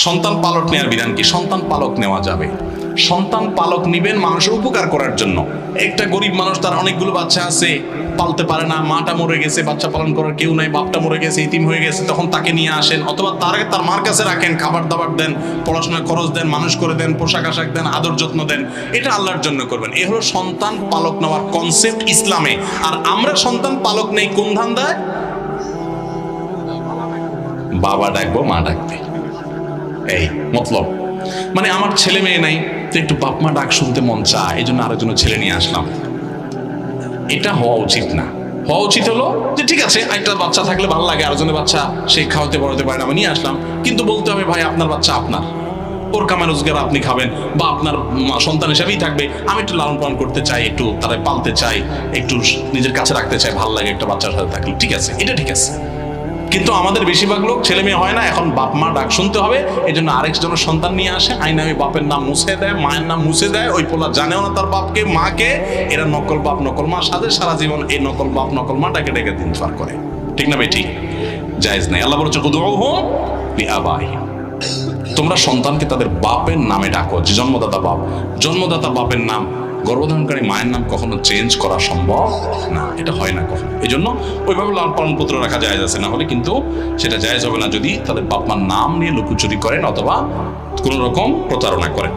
সন্তান পালক নেওয়ার বিধান কি? সন্তান পালক নেওয়া যাবে। সন্তান পালক নিবেন মানুষের উপকার করার জন্য। একটা গরিব মানুষ, তার অনেকগুলো বাচ্চা আছে, পালতে পারে না, মাটা মরে গেছে, বাচ্চা পালন করার কেউ নাই, বাপটা মরে গেছে, ইতিম হয়ে গেছে, তখন তাকে নিয়ে আসেন, অথবা তার মার কাছে রাখেন, খাবার দাবার দেন, পড়াশোনার খরচ দেন, মানুষ করে দেন, পোশাক আশাক দেন, আদর যত্ন দেন, এটা আল্লাহর জন্য করবেন। এ হলো সন্তান পালক নেওয়ার কনসেপ্ট ইসলামে। আর আমরা সন্তান পালক নেই কোন ধান্দায়? বাবা ডাকবো, মা ডাকবে, এই মতলব। মানে আমার ছেলে মেয়ে নাই, তো একটু বাপ মা ডাক শুনতে মন চায়, এই জন্য আরেকজনের ছেলে নিয়ে আসলাম। এটা হওয়া উচিত না। হওয়া উচিত হলো যে ঠিক আছে, একটা বাচ্চা থাকলে ভালো লাগে, আরেকজনের বাচ্চা সে খাওয়াতে পড়াতে পারে না, আমি নিয়ে আসলাম, কিন্তু বলতে হবে ভাই আপনার বাচ্চা আপনার, ওর কামে রোজগার আপনি খাবেন, বা আপনার সন্তান হিসাবেই থাকবে, আমি একটু লালন পালন করতে চাই, একটু তারা পালতে চাই, একটু নিজের কাছে রাখতে চাই, ভালো লাগে একটা বাচ্চার সাথে থাকলে, ঠিক আছে, এটা ঠিক আছে। কিন্তু আমাদের বেশিরভাগ লোক ছেলে মেয়ে হয় না, এখন বাপ মা ডাক শুনতে হবে, এই জন্য আরেকজনের সন্তান নিয়ে আসে, আইনা ওই বাপের নাম মুছে দেয়, মায়ের নাম মুছে দেয়, ওই পোলা জানেও না তার বাপকে মাকে, এরা নকল বাপ নকল মা সাথে সারা জীবন এই নকল বাপ নকল মা ডাকে ডেকে দিন পার করে। ঠিক না ভাই? ঠিক, জায়েজ নাই। আল্লাহ বলছে উদউহুম লিআবাইহিম, তোমরা সন্তানকে তাদের বাপের নামে ডাকো। যে জন্মদাতা বাপ, জন্মদাতা বাপের নাম, গর্ভধারণকারী মায়ের নাম কখনো চেঞ্জ করা সম্ভব না, এটা হয় না কখনো। এই জন্য ওইভাবে লালন পালন পুত্র রাখা জায়েজ আছে, না হলে কিন্তু সেটা জায়েজ হবে না যদি তাদের বাপ মার নাম নিয়ে লুকোচুরি করেন অথবা কোনো রকম প্রতারণা করেন।